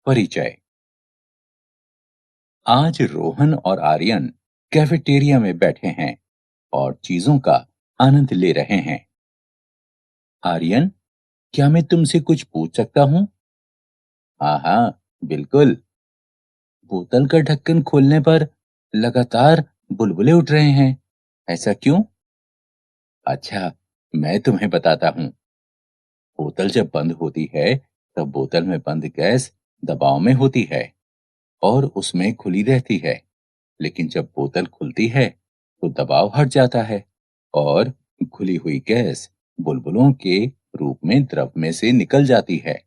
परिचय। आज रोहन और आर्यन कैफेटेरिया में बैठे हैं और चीजों का आनंद ले रहे हैं। आर्यन, क्या मैं तुमसे कुछ पूछ सकता हूँ? हाँ हाँ, बिल्कुल। बोतल का ढक्कन खोलने पर लगातार बुलबुले उठ रहे हैं, ऐसा क्यों? अच्छा, मैं तुम्हें बताता हूँ। बोतल जब बंद होती है तब बोतल में बंद गैस दबाव में होती है और उसमें खुली रहती है। लेकिन जब बोतल खुलती है तो दबाव हट जाता है और खुली हुई गैस बुलबुलों के रूप में द्रव में से निकल जाती है।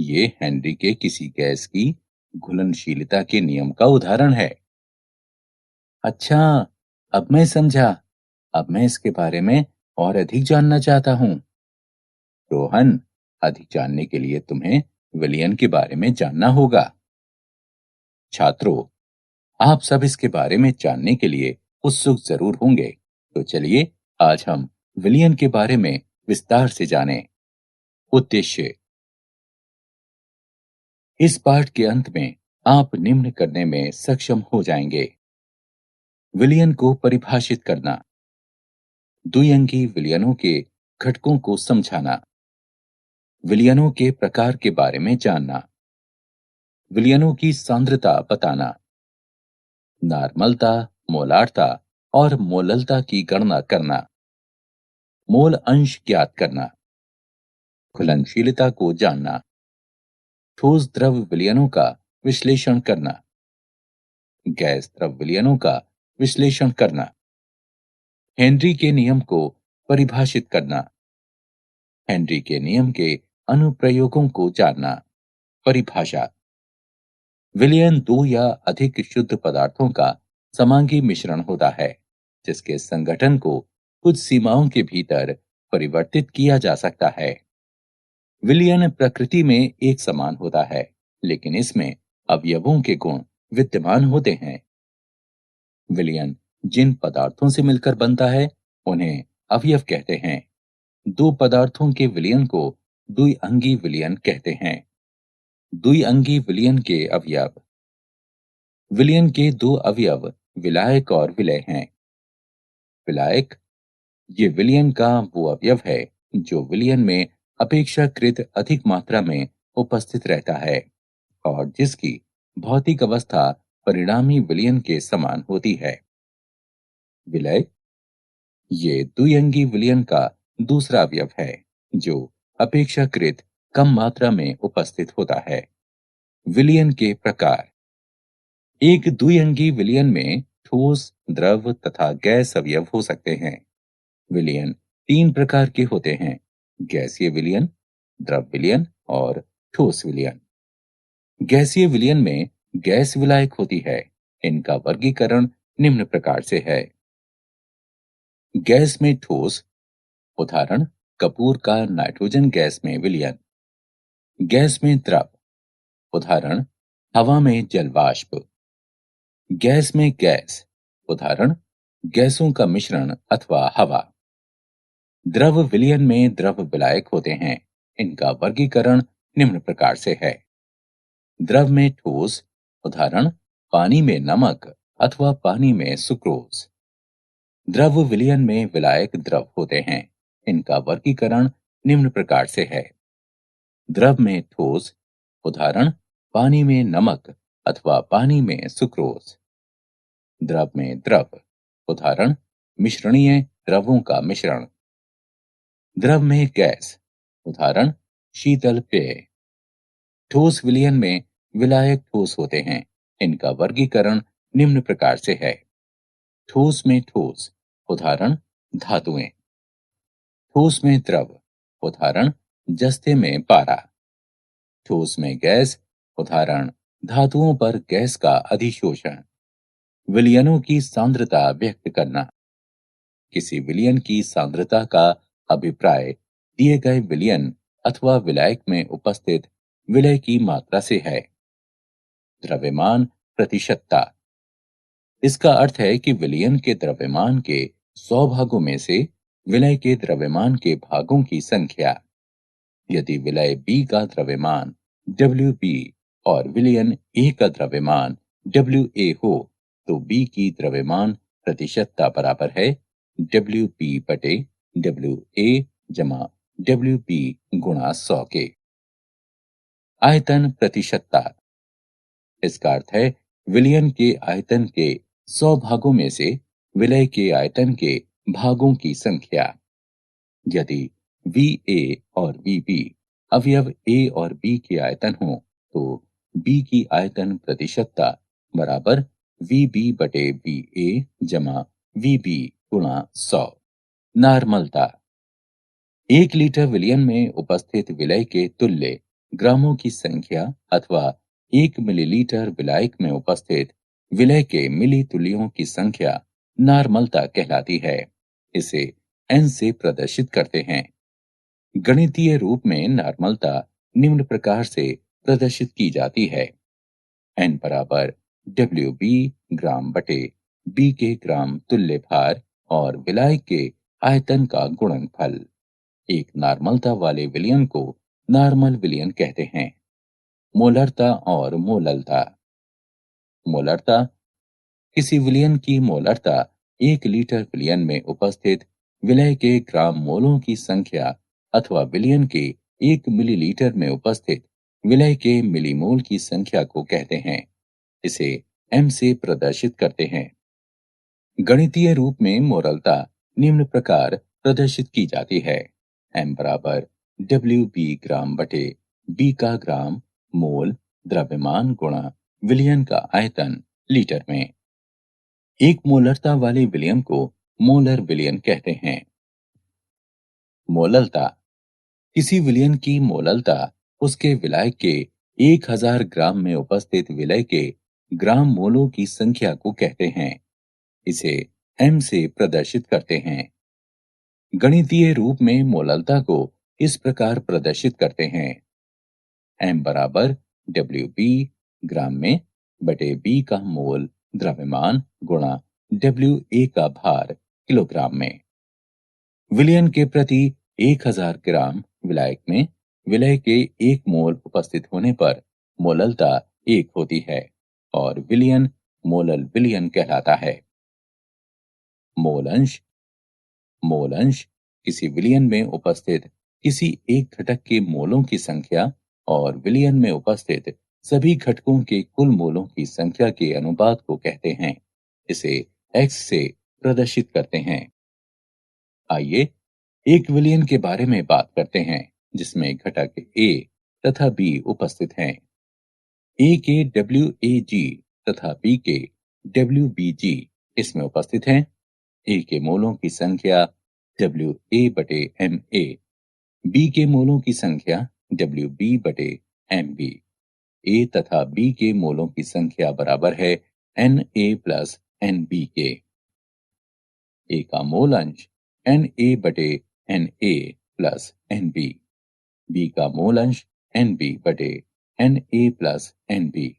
ये हेनरी के किसी गैस की घुलनशीलता के नियम का उदाहरण है। अच्छा, अब मैं समझा। अब मैं इसके बारे में और अधिक जानना चाहता हूँ। रोहन, अधिक जानने के लिए तुम्हें विलियन के बारे में जानना होगा। छात्रों, आप सब इसके बारे में जानने के लिए उत्सुक जरूर होंगे। तो चलिए, आज हम विलियन के बारे में विस्तार से जानें। उद्देश्य। इस पाठ के अंत में आप निम्न करने में सक्षम हो जाएंगे। विलियन को परिभाषित करना, द्विअंगी विलियनों के घटकों को समझाना, विलियनों के प्रकार के बारे में जानना, विलियनों की सांद्रता बताना, नार्मलता, मोलारता और मोललता की गणना करना, मोल अंश ज्ञात करना, घुलनशीलता को जानना, ठोस द्रव विलयनों का विश्लेषण करना, गैस द्रव विलयनों का विश्लेषण करना, हेनरी के नियम को परिभाषित करना, हेनरी के नियम के अनुप्रयोगों को जानना। परिभाषा। विलयन दो या अधिक शुद्ध पदार्थों का समांगी मिश्रण होता है जिसके संगठन को कुछ सीमाओं के भीतर परिवर्तित किया जा सकता है। विलयन प्रकृति में एक समान होता है, लेकिन इसमें अवयवों के गुण विद्यमान होते हैं। विलयन जिन पदार्थों से मिलकर बनता है उन्हें अवयव कहते हैं। दो पदार्थों के विलयन को द्विअंगी विलयन कहते हैं। द्विअंगी विलयन के अवयव। विलयन के दो अवयव विलायक और विलय हैं। विलायक, ये विलयन का वो अवयव है जो विलयन में अपेक्षाकृत अधिक मात्रा में उपस्थित रहता है और जिसकी भौतिक अवस्था परिणामी विलयन के समान होती है। विलय, ये द्विअंगी विलयन का दूसरा अवयव है जो अपेक्षाकृत कम मात्रा में उपस्थित होता है। विलयन के प्रकार। एक द्विअंगी विलयन में ठोस, द्रव तथा गैस अवयव हो सकते हैं। विलयन तीन प्रकार के होते हैं: गैसीय विलयन, द्रव विलयन और ठोस विलयन। गैसीय विलयन में गैस विलायक होती है। इनका वर्गीकरण निम्न प्रकार से है। गैस में ठोस, उदाहरण कपूर का नाइट्रोजन गैस में विलयन। गैस में द्रव, उदाहरण हवा में जल वाष्प। गैस में गैस, उदाहरण गैसों का मिश्रण अथवा हवा। द्रव विलयन में द्रव विलायक होते हैं। इनका वर्गीकरण निम्न प्रकार से है। द्रव में ठोस, उदाहरण पानी में नमक अथवा पानी में सुक्रोज। द्रव विलयन में विलायक द्रव होते हैं। इनका वर्गीकरण निम्न प्रकार से है। द्रव में ठोस, उदाहरण पानी में नमक अथवा पानी में सुक्रोज। द्रव में द्रव, उदाहरण मिश्रणीय द्रवों का मिश्रण। द्रव में गैस, उदाहरण शीतल पेय। ठोस विलयन में विलायक ठोस होते हैं। इनका वर्गीकरण निम्न प्रकार से है। ठोस में ठोस, उदाहरण धातुएं। ठोस में द्रव, उदाहरण जस्ते में पारा। ठोस में गैस, उदाहरण धातुओं पर गैस का अधिशोषण। विलयनों की सांद्रता व्यक्त करना। किसी विलयन की सांद्रता का अभिप्राय दिए गए विलयन अथवा विलायक में उपस्थित विलय की मात्रा से है। द्रव्यमान प्रतिशतता। इसका अर्थ है कि विलयन के द्रव्यमान के 100 भागों में से विलय के द्रव्यमान के भागों की संख्या। यदि विलय B का द्रव्यमान WB और विलयन ए का द्रव्यमान WA हो तो B की द्रव्यमान प्रतिशतता बराबर है WP बटे WA जमा WP गुणा 100 के। आयतन प्रतिशतता, इसका अर्थ है विलयन के आयतन के 100 भागों में से विलय के आयतन के भागों की संख्या। यदि VA और VB अवयव A और B के आयतन हो तो B की आयतन प्रतिशतता बराबर VB बटे VA जमा VB गुणा 100। नार्मलता, 1 लीटर विलयन में उपस्थित विलय के तुल्य ग्रामों की संख्या अथवा 1 मिलीलीटर विलायक में उपस्थित विलय के मिली तुल्यों की संख्या नार्मलता कहलाती है। इसे N से प्रदर्शित करते हैं। गणितीय रूप में नार्मलता निम्न प्रकार से प्रदर्शित की जाती है। N बराबर WB ग्राम बटे B के ग्राम तुल्य भार और विलायक के आयतन का गुणनफल। एक नार्मलता वाले विलयन को नॉर्मल विलयन कहते हैं। मोलरता और मोललता, मोलरता, किसी विलयन की मोलरता 1 लीटर विलयन में उपस्थित विलय के ग्राम मोलों की संख्या अथवा विलयन के 1 मिलीलीटर में उपस्थित विलय के मिलीमोल की संख्या को कहते हैं। इसे M से प्रदर्शित करते हैं। गणितीय रूप में मोलरता निम्न प्रकार प्रदर्शित की जाती है। M बराबर WB ग्राम बटे B का ग्राम मोल द्रव्यमान गुणा विलयन का आयतन लीटर में। एक मोलरता वाले विलयन को मोलर विलयन कहते हैं। मोललता, किसी विलयन की मोललता उसके विलायक के 1000 ग्राम में उपस्थित विलय के ग्राम मोलों की संख्या को कहते हैं। इसे M से प्रदर्शित करते हैं। गणितीय रूप में मोललता को इस प्रकार प्रदर्शित करते हैं। M बराबर WB ग्राम में बटे B का मोल द्रव्यमान गुणा WA का भार किलोग्राम में। विलयन के प्रति 1000 ग्राम विलायक में विलय के 1 मोल उपस्थित होने पर मोललता 1 होती है और विलयन मोलल विलयन कहलाता है। मोल अंश, मोल अंश किसी विलयन में उपस्थित किसी एक घटक के मोलों की संख्या और विलयन में उपस्थित सभी घटकों के कुल मोलों की संख्या के अनुपात को कहते हैं। इसे X से प्रदर्शित करते हैं। आइए एक विलयन के बारे में बात करते हैं जिसमें घटक A तथा B उपस्थित हैं। A के WAG तथा B के WBG इसमें उपस्थित हैं। A के मोलों की संख्या WA बटे MA, B के मोलों की संख्या WB बटे MB। A तथा B के मोलों की संख्या बराबर है Na प्लस NB के। A का मोल अंश Na बटे Na प्लस NB, B का मोल अंश NB बटे Na प्लस NB।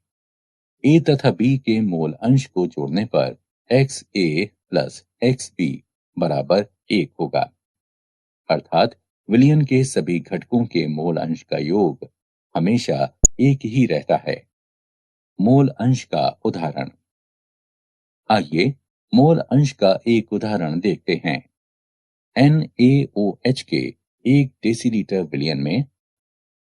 A तथा B के मोल अंश को जोड़ने पर XA प्लस XB बराबर 1 होगा। अर्थात विलयन के सभी घटकों के मोल अंश का योग हमेशा एक ही रहता है। मोल अंश का उदाहरण, आइए मोल अंश का एक उदाहरण देखते हैं। NaOH के 1 डेसीलीटर विलयन में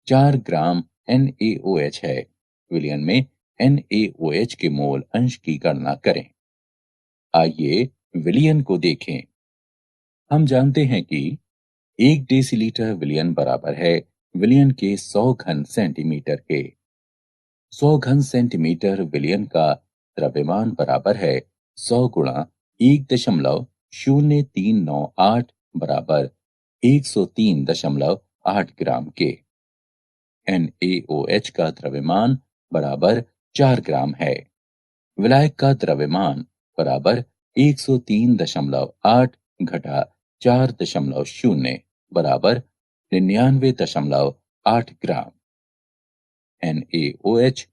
4 ग्राम NaOH है। विलयन में NaOH के मोल अंश की गणना करें। आइए विलयन को देखें। हम जानते हैं कि 1 डेसीलीटर विलयन बराबर है विलयन के 100 घन सेंटीमीटर के। 100 घन सेंटीमीटर विलयन का द्रव्यमान बराबर है 100 गुणा 1.0398 बराबर 103.8 ग्राम के। NaOH का द्रव्यमान बराबर 4 ग्राम है। विलायक का द्रव्यमान बराबर 103.8 घटा 4.0 बराबर 99.8 ग्राम। NaOH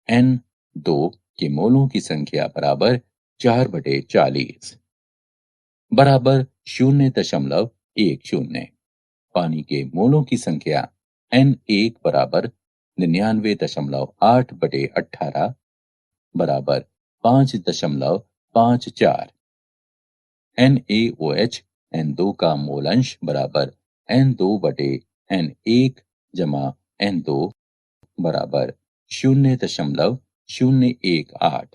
N2 के मोलों की संख्या बराबर 4/40 बराबर 0.10। पानी के मोलों की संख्या N1 बराबर 99.8/18 बराबर 5.54। NaOH N2 का मोल अंश बराबर N2/N1 जमा N2 बराबर 0.018।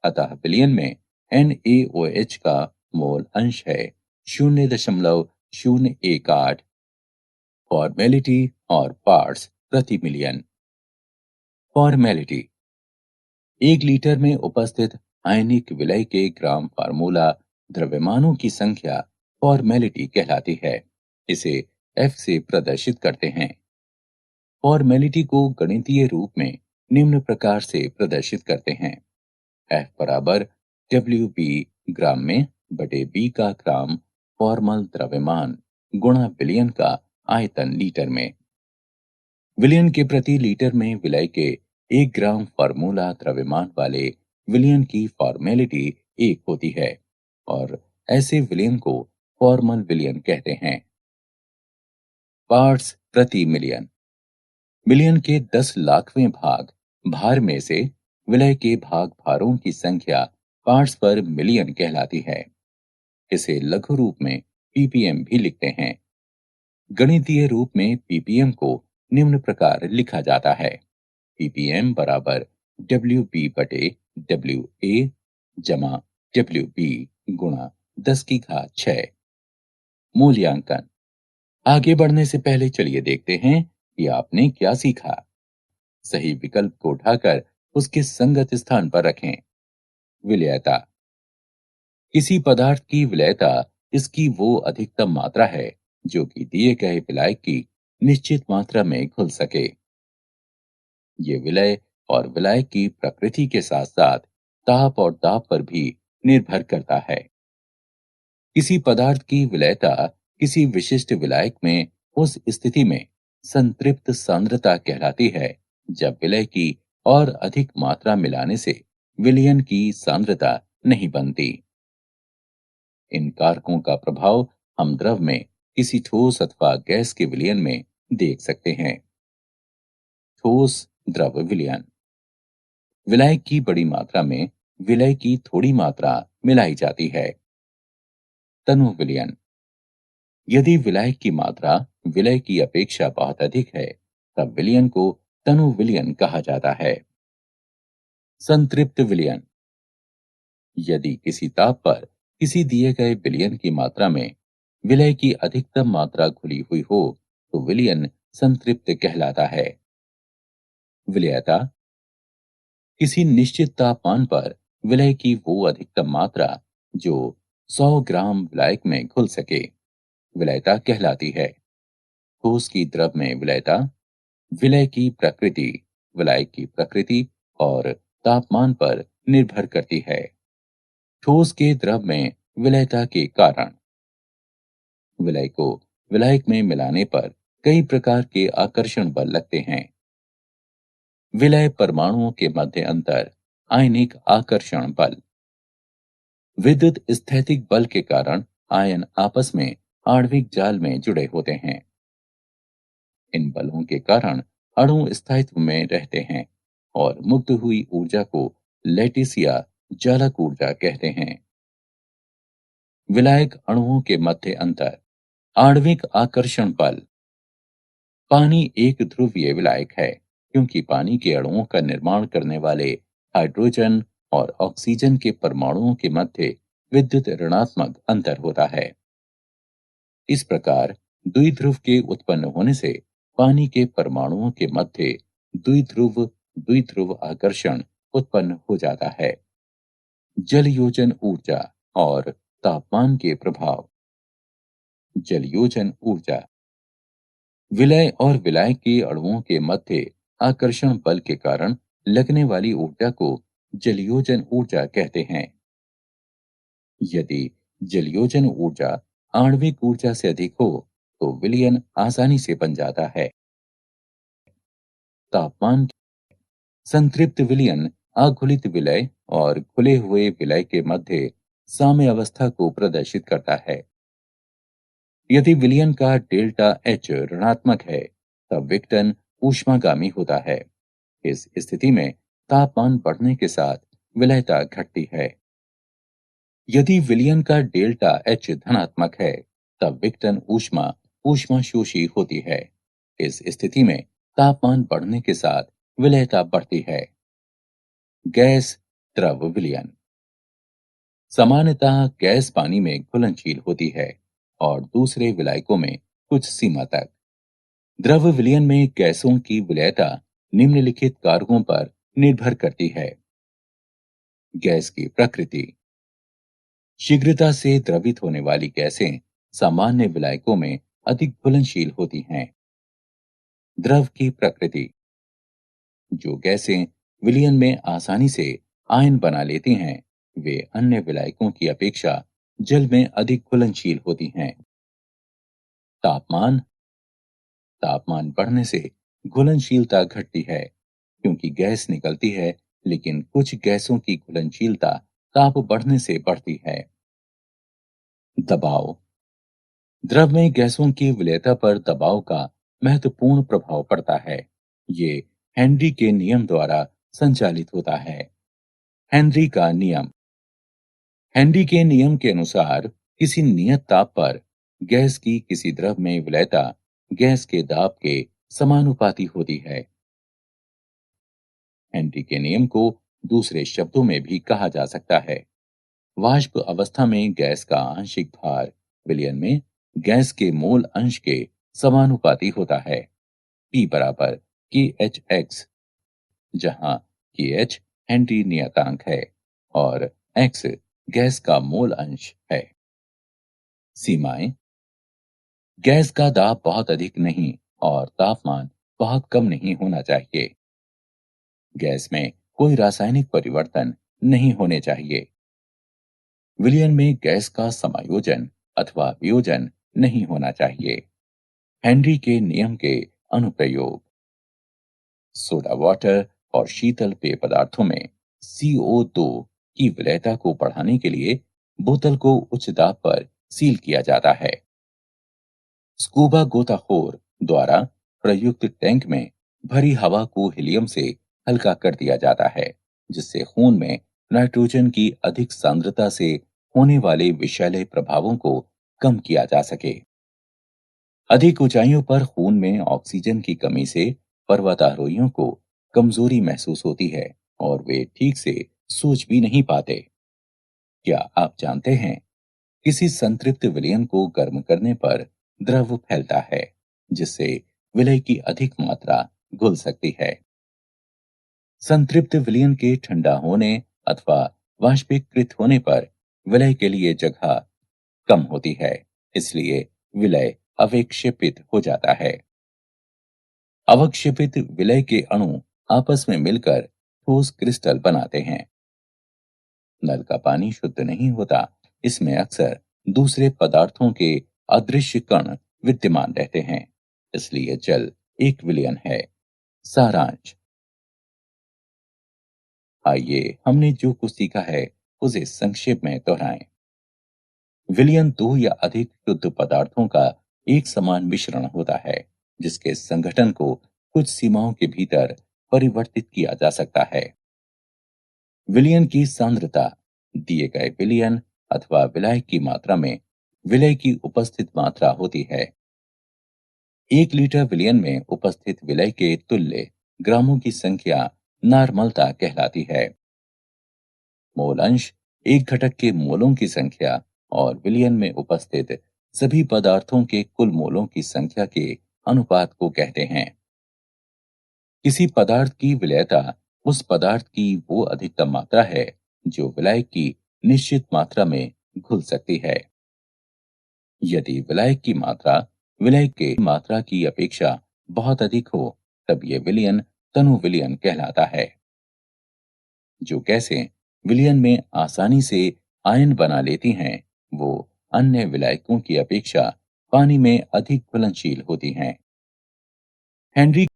अतः विलयन में NaOH का मोल अंश है 0.018 फॉर्मेलिटी और पार्ट्स प्रति मिलियन। फॉर्मेलिटी: 1 लीटर में उपस्थित आयनिक विलय के ग्राम फार्मूला द्रव्यमानों की संख्या फॉर्मेलिटी कहलाती है। इसे F से प्रदर्शित करते हैं। फॉर्मेलिटी को गणितीय रूप में निम्न प्रकार से प्रदर्शित करते हैं। F बराबर WB ग्राम में बटे B का ग्राम फॉर्मल द्रव्यमान गुणा विलयन का आयतन लीटर में। विलयन के प्रति लीटर में विलय के 1 ग्राम फार्मूला द्रव्यमान वाले विलयन की फॉर्मेलिटी 1 होती है और ऐसे विलयन को फॉर्मल विलयन कहते हैं। पार्ट्स प्रति मिलियन: मिलियन के 10 लाखवें भाग भार में से विलय के भाग भारों की संख्या पार्ट्स पर मिलियन कहलाती है। इसे लघु रूप में पीपीएम भी लिखते हैं। गणितीय रूप में पीपीएम को निम्न प्रकार लिखा जाता है। पीपीएम बराबर WB बटे WA जमा WB गुणा 10⁶। मूल्यांकन: आगे बढ़ने से पहले चलिए देखते हैं कि आपने क्या सीखा। सही विकल्प को उठाकर उसके संगत स्थान पर रखें। विलयता: किसी पदार्थ की विलयता इसकी वो अधिकतम मात्रा है जो कि दिए गए विलायक की निश्चित मात्रा में घुल सके। ये विलय और विलायक की प्रकृति के साथ साथ ताप और दाब पर भी निर्भर करता है। किसी पदार्थ की विलयता किसी विशिष्ट विलायक में उस स्थिति में संतृप्त सांद्रता कहलाती है जब विलय की और अधिक मात्रा मिलाने से विलयन की सांद्रता नहीं बनती। इन कारकों का प्रभाव हम द्रव में किसी ठोस अथवा गैस के विलयन में देख सकते हैं। ठोस द्रव विलयन: विलायक की बड़ी मात्रा में विलय की थोड़ी मात्रा मिलाई जाती है। तनु विलयन: यदि विलायक की मात्रा विलय की अपेक्षा बहुत अधिक है तब विलयन को तनु विलयन कहा जाता है। संतृप्त विलयन: यदि किसी ताप पर किसी दिए गए विलयन की मात्रा में विलय की अधिकतम मात्रा घुली हुई हो तो विलयन संतृप्त कहलाता है। विलयता: किसी निश्चित तापमान पर विलय की वो अधिकतम मात्रा जो 100 ग्राम विलायक में घुल सके विलयता कहलाती है। ठोस की द्रव में विलयता विलय की प्रकृति, विलायक की प्रकृति और तापमान पर निर्भर करती है। ठोस के द्रव में विलयता के कारण: विलय को विलायक में मिलाने पर कई प्रकार के आकर्षण बल लगते हैं। विलय परमाणुओं के मध्य अंतर आयनिक आकर्षण बल। विद्युत स्थैतिक बल के कारण आयन आपस में आणविक जाल में जुड़े होते हैं। इन बलों के कारण अणु स्थायित्व में रहते हैं और मुक्त हुई ऊर्जा को लैटिस या जालक ऊर्जा कहते हैं। विलायक अणुओं के मध्य अंतर आणविक आकर्षण बल। पानी एक ध्रुवीय विलायक है क्योंकि पानी के अणुओं का निर्माण करने वाले हाइड्रोजन और ऑक्सीजन के परमाणुओं के मध्य विद्युत ऋणात्मक अंतर होता है। इस प्रकार द्विध्रुव के उत्पन्न होने से पानी के परमाणुओं के मध्य द्विध्रुव द्विध्रुव आकर्षण उत्पन्न हो जाता है। जलयोजन ऊर्जा और तापमान के प्रभाव। जलयोजन ऊर्जा: विलय और विलायक के अणुओं के मध्य आकर्षण बल के कारण लगने वाली ऊर्जा को जलयोजन ऊर्जा कहते हैं। यदि जलयोजन ऊर्जा आणविक ऊर्जा से अधिक हो तो विलयन आसानी से बन जाता है। तापमान: संतृप्त विलयन अघुलित विलय और खुले हुए विलय के मध्य साम्य अवस्था को प्रदर्शित करता है। यदि विलयन का डेल्टा H ऋणात्मक है तब विघटन ऊष्मागामी होता है। इस स्थिति में तापमान बढ़ने के साथ विलयता घटती है। यदि विलयन का डेल्टा एच धनात्मक है, तब विघटन ऊष्मा ऊष्माशोषी होती है। इस स्थिति में तापमान बढ़ने के साथ विलयता बढ़ती है। गैस द्रव विलयन। सामान्यतः गैस पानी में घुलनशील होती है और दूसरे विलायकों में कुछ सीमा तक। द्रव विलयन में गैसों की विलयता निम्नलिखित कारकों पर निर्भर करती है। गैस की प्रकृति। शीघ्रता से द्रवित होने वाली गैसें सामान्य विलायकों में अधिक घुलनशील होती हैं। द्रव की प्रकृति। जो गैसें विलयन में आसानी से आयन बना लेती हैं, वे अन्य विलायकों की अपेक्षा जल में अधिक घुलनशील होती हैं। तापमान। तापमान बढ़ने से घुलनशीलता घटती है, क्योंकि गैस निकलती है, लेकिन कुछ गैसों की घुलनशीलता ताप बढ़ने से बढ़ती है। दबाव। द्रव में गैसों की विलयता पर दबाव का महत्वपूर्ण प्रभाव पड़ता है। ये हेनरी के नियम द्वारा संचालित होता है। हेनरी का नियम। हेनरी के नियम के अनुसार किसी नियत ताप पर गैस की किसी द्रव में विलयता गैस के दाब के समानुपाती होती है। हेनरी के नियम को दूसरे शब्दों में भी कहा जा सकता है। वाष्प अवस्था में गैस का आंशिक भार विलयन में गैस के मोल अंश के समानुपाती होता है। P बराबर KH(x), जहां KH हेनरी नियतांक है और x गैस का मोल अंश है। सीमाएं। गैस का दाब बहुत अधिक नहीं और तापमान बहुत कम नहीं होना चाहिए। गैस में कोई रासायनिक परिवर्तन नहीं होने चाहिए। विलयन में गैस का समायोजन अथवा वियोजन नहीं होना चाहिए। हेनरी के नियम के अनुप्रयोग। सोडा वाटर और शीतल पेय पदार्थों में CO2 की विलयता को बढ़ाने के लिए बोतल को उच्च दाब पर सील किया जाता है। स्कूबा गोताखोर द्वारा प्रयुक्त टैंक में भरी हवा को हीलियम से हल्का कर दिया जाता है, जिससे खून में नाइट्रोजन की अधिक सांद्रता से होने वाले विषैले प्रभावों को कम किया जा सके। अधिक ऊंचाइयों पर खून में ऑक्सीजन की कमी से पर्वतारोहियों को कमजोरी महसूस होती है और वे ठीक से सोच भी नहीं पाते। क्या आप जानते हैं, किसी संतृप्त विलयन को गर्म करने पर द्रव फैलता है, जिससे विलय की अधिक मात्रा घुल सकती है। संतृप्त विलयन के ठंडा होने अथवा वाष्पीकृत होने पर विलय के लिए जगह कम होती है, इसलिए विलय अवक्षेपित हो जाता है। अवक्षेपित विलय के अणु आपस में मिलकर ठोस क्रिस्टल बनाते हैं। नल का पानी शुद्ध नहीं होता, इसमें अक्सर दूसरे पदार्थों के अदृश्य कण विद्यमान रहते हैं, इसलिए जल एक विलयन है। सारांश। आइए हमने जो कुछ सीखा है उसे संक्षेप में दोहराएं। विलयन दो या अधिक शुद्ध पदार्थों का एक समान मिश्रण होता है, जिसके संगठन को कुछ सीमाओं के भीतर परिवर्तित किया जा सकता है। विलयन की सांद्रता दिए गए विलयन अथवा विलायक की मात्रा में विलय की उपस्थित मात्रा होती है। 1 लीटर विलयन में उपस्थित विलय के तुल्य ग्रामों की संख्या नार्मलता कहलाती है। मोल अंश एक घटक के मोलों की संख्या और विलयन में उपस्थित सभी पदार्थों के कुल मोलों की संख्या के अनुपात को कहते हैं। किसी पदार्थ की विलयता उस पदार्थ की वो अधिकतम मात्रा है जो विलायक की निश्चित मात्रा में घुल सकती है। यदि विलायक की मात्रा विलय के मात्रा की अपेक्षा बहुत अधिक हो, तब यह विलयन तनु विलयन कहलाता है। जो गैसें विलयन में आसानी से आयन बना लेती हैं, वो अन्य विलायकों की अपेक्षा पानी में अधिक घुलनशील होती हैं। हेनरी